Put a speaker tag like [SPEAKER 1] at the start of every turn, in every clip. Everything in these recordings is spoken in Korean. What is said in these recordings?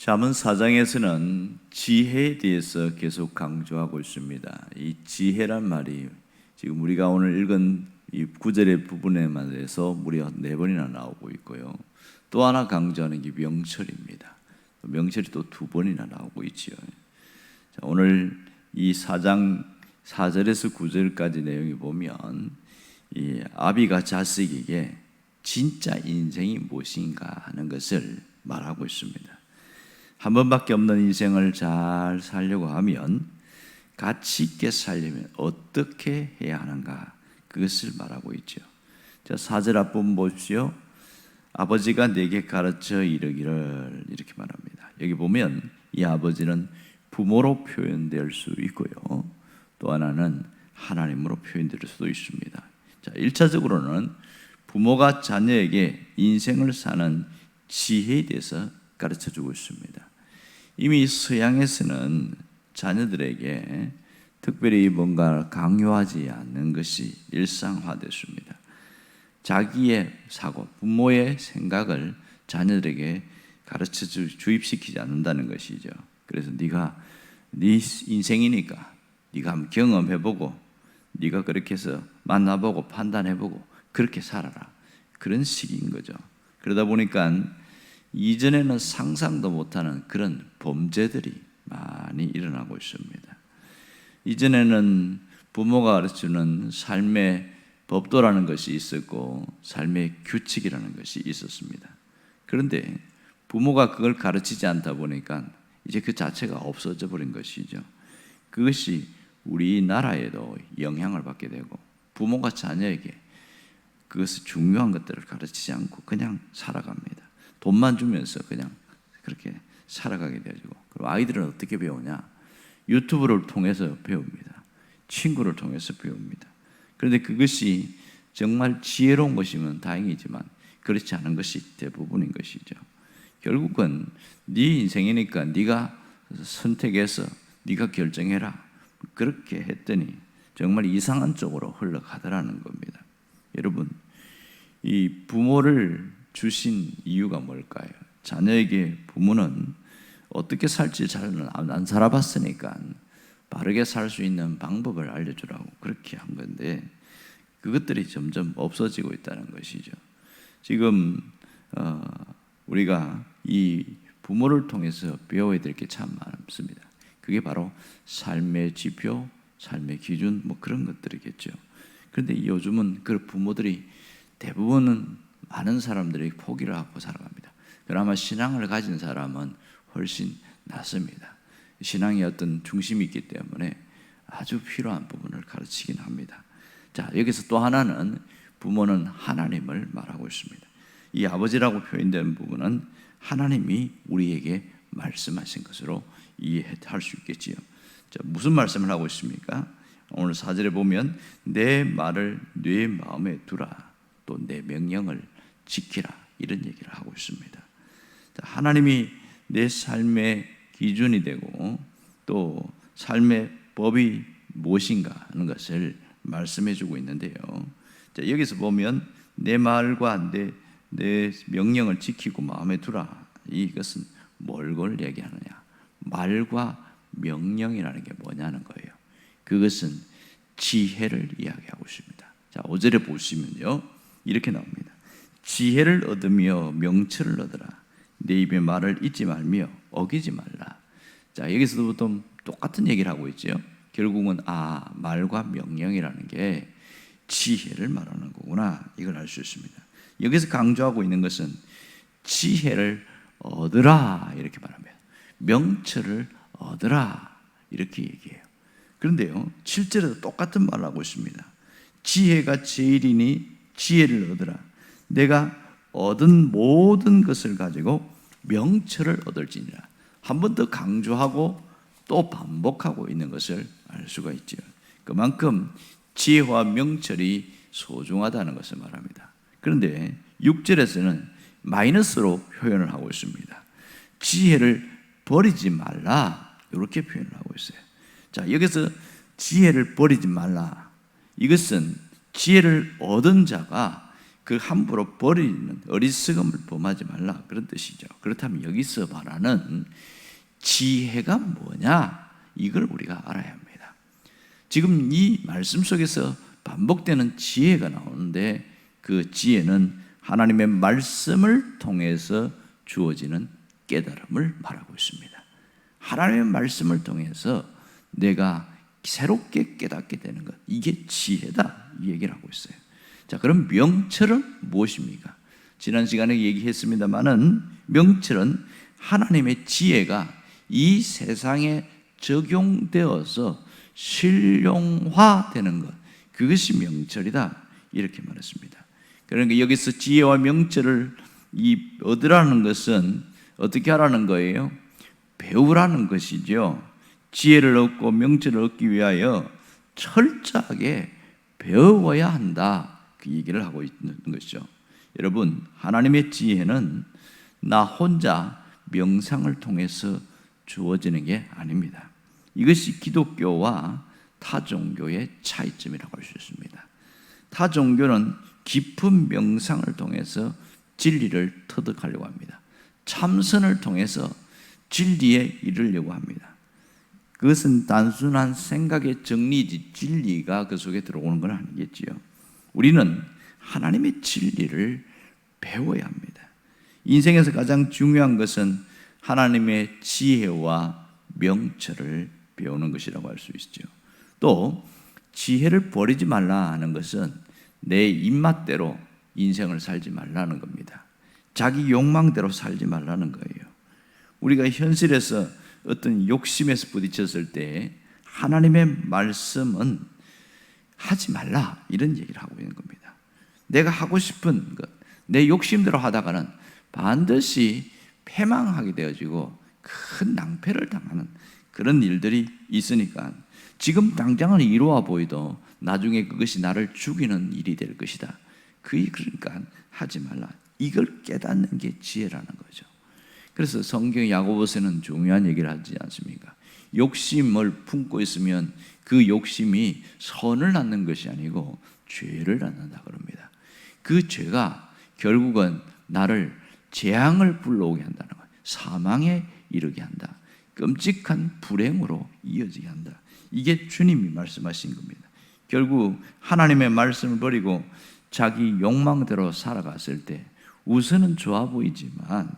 [SPEAKER 1] 잠언 4장에서는 지혜에 대해서 계속 강조하고 있습니다. 이 지혜란 말이 지금 우리가 오늘 읽은 이 9절의 부분에만 대해서 무려 4번이나 나오고 있고요. 또 하나 강조하는 게 명철입니다. 명철이 또 2번이나 나오고 있지요. 자, 오늘 이 4장 4절에서 9절까지 내용이 보면 이 아비가 자식에게 진짜 인생이 무엇인가 하는 것을 말하고 있습니다. 한 번밖에 없는 인생을 잘 살려고 하면 가치 있게 살려면 어떻게 해야 하는가, 그것을 말하고 있죠. 자, 4절 앞부분 보십시오. 아버지가 내게 가르쳐 이르기를, 이렇게 말합니다. 여기 보면 이 아버지는 부모로 표현될 수 있고요, 또 하나는 하나님으로 표현될 수도 있습니다. 자, 1차적으로는 부모가 자녀에게 인생을 사는 지혜에 대해서 가르쳐주고 있습니다. 이미 서양에서는 자녀들에게 특별히 뭔가 강요하지 않는 것이 일상화됐습니다. 자기의 사고, 부모의 생각을 자녀들에게 가르쳐 주입시키지 않는다는 것이죠. 그래서 네가 네 인생이니까 네가 한번 경험해보고 네가 그렇게 해서 만나보고 판단해보고 그렇게 살아라, 그런 식인 거죠. 그러다 보니까 이전에는 상상도 못하는 그런 범죄들이 많이 일어나고 있습니다. 이전에는 부모가 가르치는 삶의 법도라는 것이 있었고 삶의 규칙이라는 것이 있었습니다. 그런데 부모가 그걸 가르치지 않다 보니까 이제 그 자체가 없어져 버린 것이죠. 그것이 우리나라에도 영향을 받게 되고, 부모가 자녀에게 그것을 중요한 것들을 가르치지 않고 그냥 살아갑니다. 돈만 주면서 그냥 그렇게 살아가게 되고, 그리고 아이들은 어떻게 배우냐? 유튜브를 통해서 배웁니다. 친구를 통해서 배웁니다. 그런데 그것이 정말 지혜로운 것이면 다행이지만 그렇지 않은 것이 대부분인 것이죠. 결국은 네 인생이니까 네가 선택해서 네가 결정해라, 그렇게 했더니 정말 이상한 쪽으로 흘러가더라는 겁니다. 여러분, 이 부모를 주신 이유가 뭘까요? 자녀에게 부모는 어떻게 살지 잘 안 살아봤으니까 바르게 살 수 있는 방법을 알려주라고 그렇게 한 건데, 그것들이 점점 없어지고 있다는 것이죠. 지금 우리가 이 부모를 통해서 배워야 될 게 참 많습니다. 그게 바로 삶의 지표, 삶의 기준, 뭐 그런 것들이겠죠. 그런데 요즘은 그 부모들이 대부분은 많은 사람들이 포기를 하고 살아갑니다. 그나마 신앙을 가진 사람은 훨씬 낫습니다. 신앙의 어떤 중심이 있기 때문에 아주 필요한 부분을 가르치긴 합니다. 자, 여기서 또 하나는 부모는 하나님을 말하고 있습니다. 이 아버지라고 표현된 부분은 하나님이 우리에게 말씀하신 것으로 이해할 수 있겠지요. 자, 무슨 말씀을 하고 있습니까? 오늘 4절에 보면 내 말을 네 마음에 두라, 또 내 명령을 지키라, 이런 얘기를 하고 있습니다. 자, 하나님이 내 삶의 기준이 되고 또 삶의 법이 무엇인가 하는 것을 말씀해 주고 있는데요. 자, 여기서 보면 내 말과 내 명령을 지키고 마음에 두라, 이것은 뭘 얘기하느냐? 말과 명령이라는 게 뭐냐는 거예요. 그것은 지혜를 이야기하고 있습니다. 자, 5절에 보시면요, 이렇게 나옵니다. 지혜를 얻으며 명철을 얻으라. 내 입의 말을 잊지 말며 어기지 말라. 자, 여기서도 똑같은 얘기를 하고 있죠. 결국은 말과 명령이라는 게 지혜를 말하는 거구나, 이걸 알 수 있습니다. 여기서 강조하고 있는 것은 지혜를 얻으라, 이렇게 말합니다. 명철을 얻으라, 이렇게 얘기해요. 그런데요, 7절에도 똑같은 말을 하고 있습니다. 지혜가 제일이니 지혜를 얻으라. 내가 얻은 모든 것을 가지고 명철을 얻을지니라. 한 번 더 강조하고 또 반복하고 있는 것을 알 수가 있죠. 그만큼 지혜와 명철이 소중하다는 것을 말합니다. 그런데 6절에서는 마이너스로 표현을 하고 있습니다. 지혜를 버리지 말라, 이렇게 표현을 하고 있어요. 자, 여기서 지혜를 버리지 말라, 이것은 지혜를 얻은 자가 그 함부로 버리는 어리석음을 범하지 말라, 그런 뜻이죠. 그렇다면 여기서 말하는 지혜가 뭐냐, 이걸 우리가 알아야 합니다. 지금 이 말씀 속에서 반복되는 지혜가 나오는데, 그 지혜는 하나님의 말씀을 통해서 주어지는 깨달음을 말하고 있습니다. 하나님의 말씀을 통해서 내가 새롭게 깨닫게 되는 것, 이게 지혜다, 이 얘기를 하고 있어요. 자, 그럼 명철은 무엇입니까? 지난 시간에 얘기했습니다마는 명철은 하나님의 지혜가 이 세상에 적용되어서 실용화되는 것, 그것이 명철이다, 이렇게 말했습니다. 그러니까 여기서 지혜와 명철을 얻으라는 것은 어떻게 하라는 거예요? 배우라는 것이죠. 지혜를 얻고 명철을 얻기 위하여 철저하게 배워야 한다, 그 얘기를 하고 있는 것이죠. 여러분, 하나님의 지혜는 나 혼자 명상을 통해서 주어지는 게 아닙니다. 이것이 기독교와 타 종교의 차이점이라고 할 수 있습니다. 타 종교는 깊은 명상을 통해서 진리를 터득하려고 합니다. 참선을 통해서 진리에 이르려고 합니다. 그것은 단순한 생각의 정리지 진리가 그 속에 들어오는 건 아니겠지요. 우리는 하나님의 진리를 배워야 합니다. 인생에서 가장 중요한 것은 하나님의 지혜와 명철을 배우는 것이라고 할 수 있죠. 또 지혜를 버리지 말라 하는 것은 내 입맛대로 인생을 살지 말라는 겁니다. 자기 욕망대로 살지 말라는 거예요. 우리가 현실에서 어떤 욕심에서 부딪혔을 때 하나님의 말씀은 하지 말라, 이런 얘기를 하고 있는 겁니다. 내가 하고 싶은 것, 내 욕심대로 하다가는 반드시 패망하게 되어지고 큰 낭패를 당하는 그런 일들이 있으니까 지금 당장은 이루어 보이도 나중에 그것이 나를 죽이는 일이 될 것이다. 그러니까 하지 말라. 이걸 깨닫는 게 지혜라는 거죠. 그래서 성경 야고보서는 중요한 얘기를 하지 않습니까? 욕심을 품고 있으면 그 욕심이 선을 낳는 것이 아니고 죄를 낳는다 그럽니다. 그 죄가 결국은 나를 재앙을 불러오게 한다는 거예요. 사망에 이르게 한다. 끔찍한 불행으로 이어지게 한다. 이게 주님이 말씀하신 겁니다. 결국 하나님의 말씀을 버리고 자기 욕망대로 살아갔을 때 우선은 좋아 보이지만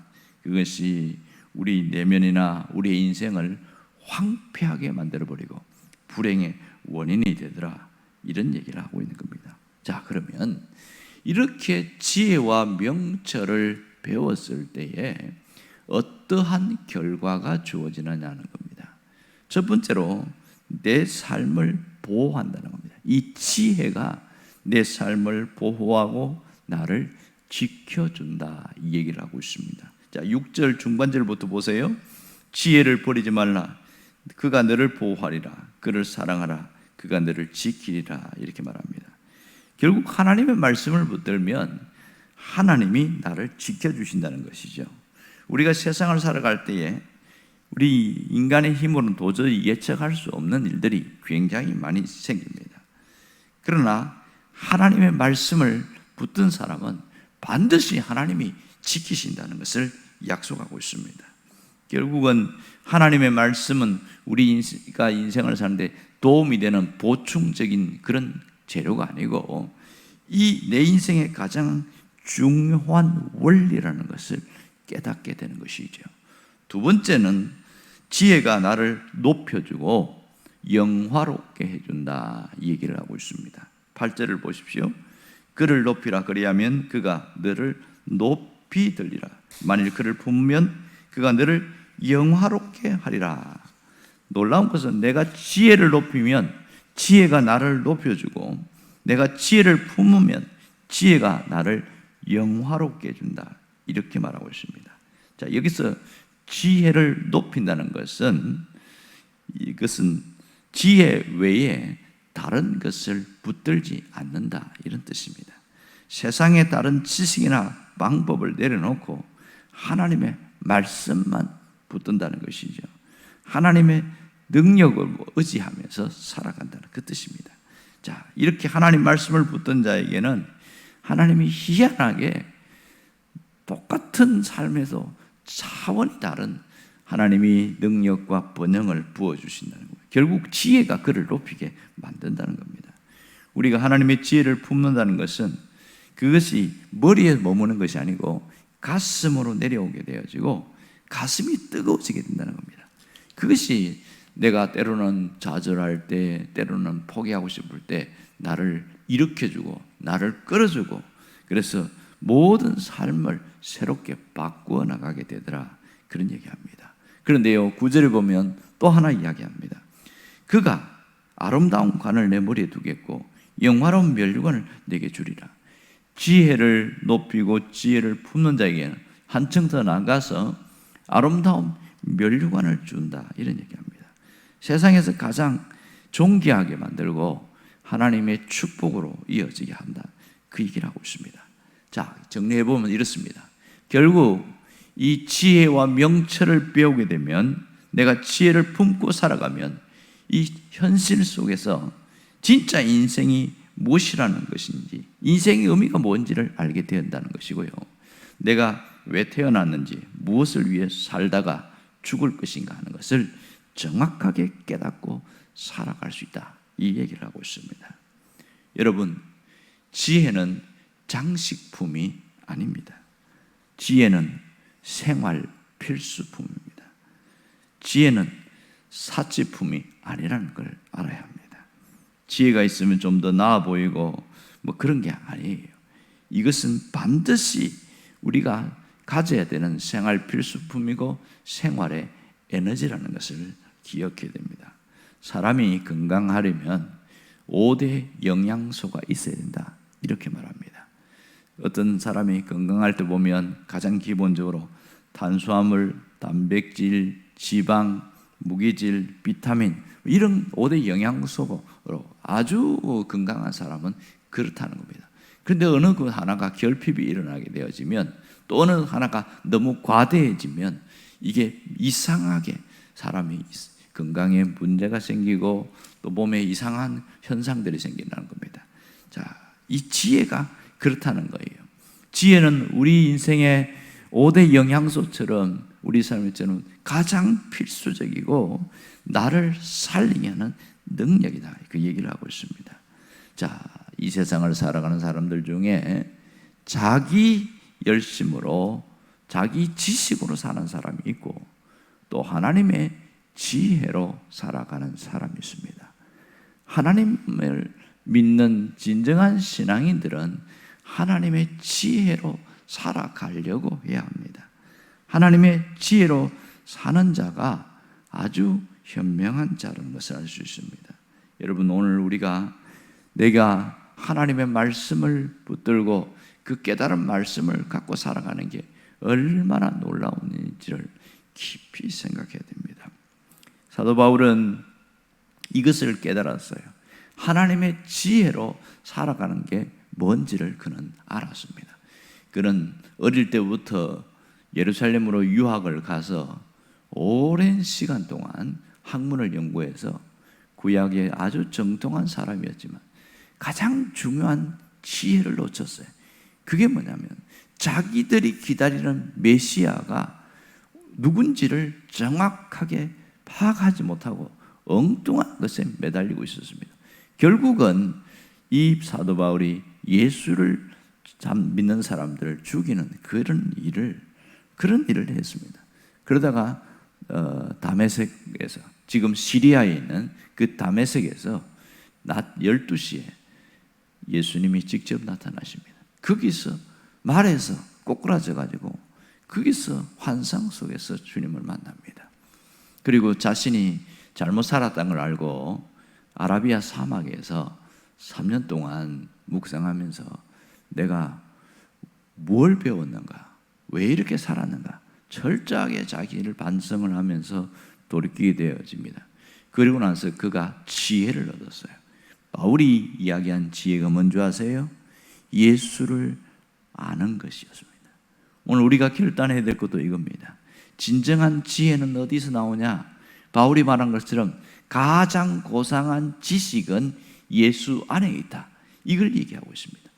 [SPEAKER 1] 그것이 우리 내면이나 우리의 인생을 황폐하게 만들어버리고 불행의 원인이 되더라, 이런 얘기를 하고 있는 겁니다. 자, 그러면 이렇게 지혜와 명철을 배웠을 때에 어떠한 결과가 주어지느냐는 겁니다. 첫 번째로 내 삶을 보호한다는 겁니다. 이 지혜가 내 삶을 보호하고 나를 지켜준다, 이 얘기를 하고 있습니다. 자, 6절 중반절부터 보세요. 지혜를 버리지 말라. 그가 너를 보호하리라. 그를 사랑하라. 그가 너를 지키리라. 이렇게 말합니다. 결국 하나님의 말씀을 붙들면 하나님이 나를 지켜주신다는 것이죠. 우리가 세상을 살아갈 때에 우리 인간의 힘으로는 도저히 예측할 수 없는 일들이 굉장히 많이 생깁니다. 그러나 하나님의 말씀을 붙든 사람은 반드시 하나님이 지키신다는 것을 약속하고 있습니다. 결국은 하나님의 말씀은 우리가 인생을 사는데 도움이 되는 보충적인 그런 재료가 아니고 이 내 인생의 가장 중요한 원리라는 것을 깨닫게 되는 것이죠. 두 번째는 지혜가 나를 높여주고 영화롭게 해준다, 이 얘기를 하고 있습니다. 8절을 보십시오. 그를 높이라. 그리하면 그가 너를 높이 들리라. 만일 그를 품으면 그가 너를 영화롭게 하리라. 놀라운 것은 내가 지혜를 높이면 지혜가 나를 높여주고 내가 지혜를 품으면 지혜가 나를 영화롭게 해준다, 이렇게 말하고 있습니다. 자, 여기서 지혜를 높인다는 것은 이것은 지혜 외에 다른 것을 붙들지 않는다, 이런 뜻입니다. 세상의 다른 지식이나 방법을 내려놓고 하나님의 말씀만 붙든다는 것이죠. 하나님의 능력을 의지하면서 살아간다는 그 뜻입니다. 자, 이렇게 하나님 말씀을 붙든 자에게는 하나님이 희한하게 똑같은 삶에서 차원이 다른 하나님이 능력과 번영을 부어주신다는 거예요. 결국 지혜가 그를 높이게 만든다는 겁니다. 우리가 하나님의 지혜를 품는다는 것은 그것이 머리에 머무는 것이 아니고 가슴으로 내려오게 되어지고 가슴이 뜨거워지게 된다는 겁니다. 그것이 내가 때로는 좌절할 때, 때로는 포기하고 싶을 때 나를 일으켜주고 나를 끌어주고, 그래서 모든 삶을 새롭게 바꾸어 나가게 되더라, 그런 얘기합니다. 그런데요, 9절을 보면 또 하나 이야기합니다. 그가 아름다운 관을 내 머리에 두겠고 영화로운 면류관을 내게 주리라. 지혜를 높이고 지혜를 품는 자에게는 한층 더 나가서 아름다운 면류관을 준다, 이런 얘기합니다. 세상에서 가장 존귀하게 만들고 하나님의 축복으로 이어지게 한다, 그 얘기를 하고 있습니다. 자, 정리해보면 이렇습니다. 결국 이 지혜와 명철을 배우게 되면, 내가 지혜를 품고 살아가면 이 현실 속에서 진짜 인생이 무엇이라는 것인지, 인생의 의미가 뭔지를 알게 된다는 것이고요, 내가 왜 태어났는지, 무엇을 위해 살다가 죽을 것인가 하는 것을 정확하게 깨닫고 살아갈 수 있다, 이 얘기를 하고 있습니다. 여러분, 지혜는 장식품이 아닙니다. 지혜는 생활 필수품입니다. 지혜는 사치품이 아니라는 걸 알아야 합니다. 지혜가 있으면 좀 더 나아 보이고 뭐 그런 게 아니에요. 이것은 반드시 우리가 가져야 되는 생활 필수품이고 생활의 에너지라는 것을 기억해야 됩니다. 사람이 건강하려면 5대 영양소가 있어야 된다, 이렇게 말합니다. 어떤 사람이 건강할 때 보면 가장 기본적으로 탄수화물, 단백질, 지방, 무기질, 비타민, 이런 5대 영양소로 아주 건강한 사람은 그렇다는 겁니다. 그런데 어느 그 하나가 결핍이 일어나게 되어지면, 또 어느 하나가 너무 과대해지면 이게 이상하게 사람이 건강에 문제가 생기고 또 몸에 이상한 현상들이 생긴다는 겁니다. 자, 이 지혜가 그렇다는 거예요. 지혜는 우리 인생의 5대 영양소처럼 우리 삶에서는 가장 필수적이고 나를 살리게 하는 능력이다, 그 얘기를 하고 있습니다. 자, 이 세상을 살아가는 사람들 중에 자기 열심으로, 자기 지식으로 사는 사람이 있고 또 하나님의 지혜로 살아가는 사람이 있습니다. 하나님을 믿는 진정한 신앙인들은 하나님의 지혜로 살아가려고 해야 합니다. 하나님의 지혜로 사는 자가 아주 현명한 자라는 것을 알 수 있습니다. 여러분, 오늘 우리가 내가 하나님의 말씀을 붙들고 그 깨달은 말씀을 갖고 살아가는 게 얼마나 놀라운지를 깊이 생각해야 됩니다. 사도 바울은 이것을 깨달았어요. 하나님의 지혜로 살아가는 게 뭔지를 그는 알았습니다. 그는 어릴 때부터 예루살렘으로 유학을 가서 오랜 시간 동안 학문을 연구해서 구약에 아주 정통한 사람이었지만 가장 중요한 지혜를 놓쳤어요. 그게 뭐냐면 자기들이 기다리는 메시아가 누군지를 정확하게 파악하지 못하고 엉뚱한 것에 매달리고 있었습니다. 결국은 이 사도 바울이 예수를 믿는 사람들을 죽이는 그런 일을 했습니다. 그러다가 다메섹에서, 지금 시리아에 있는 그 다메섹에서 낮 12시에 예수님이 직접 나타나십니다. 거기서 말에서 꼬꾸라져 가지고 거기서 환상 속에서 주님을 만납니다. 그리고 자신이 잘못 살았다는 걸 알고 아라비아 사막에서 3년 동안 묵상하면서 내가 뭘 배웠는가, 왜 이렇게 살았는가, 철저하게 자기를 반성을 하면서 돌이키게 되어집니다. 그리고 나서 그가 지혜를 얻었어요. 바울이 이야기한 지혜가 뭔지 아세요? 예수를 아는 것이었습니다. 오늘 우리가 결단해야 될 것도 이겁니다. 진정한 지혜는 어디서 나오냐? 바울이 말한 것처럼 가장 고상한 지식은 예수 안에 있다, 이걸 얘기하고 있습니다.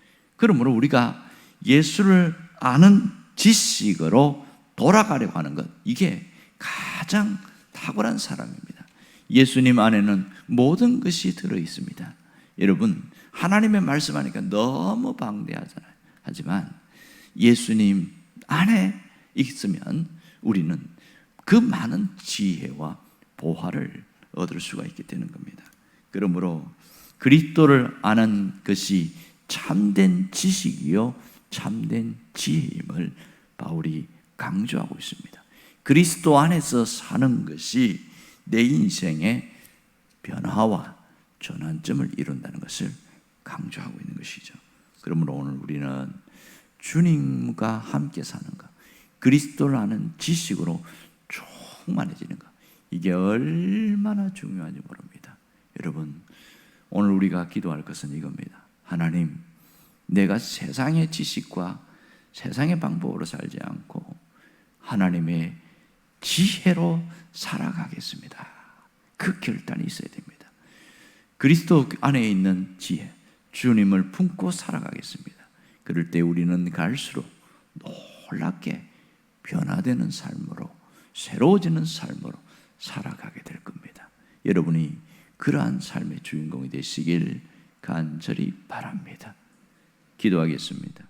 [SPEAKER 1] 그러므로 우리가 예수를 아는 지식으로 돌아가려고 하는 것, 이게 가장 탁월한 사람입니다. 예수님 안에는 모든 것이 들어 있습니다. 여러분, 하나님의 말씀하니까 너무 방대하잖아요. 하지만 예수님 안에 있으면 우리는 그 많은 지혜와 보화를 얻을 수가 있게 되는 겁니다. 그러므로 그리스도를 아는 것이 참된 지식이요 참된 지혜임을 바울이 강조하고 있습니다. 그리스도 안에서 사는 것이 내 인생의 변화와 전환점을 이룬다는 것을 강조하고 있는 것이죠. 그러므로 오늘 우리는 주님과 함께 사는 것, 그리스도를 아는 지식으로 충만해지는 것, 이게 얼마나 중요한지 모릅니다. 여러분, 오늘 우리가 기도할 것은 이겁니다. 하나님, 내가 세상의 지식과 세상의 방법으로 살지 않고 하나님의 지혜로 살아가겠습니다. 그 결단이 있어야 됩니다. 그리스도 안에 있는 지혜, 주님을 품고 살아가겠습니다. 그럴 때 우리는 갈수록 놀랍게 변화되는 삶으로, 새로워지는 삶으로 살아가게 될 겁니다. 여러분이 그러한 삶의 주인공이 되시길 간절히 바랍니다. 기도하겠습니다.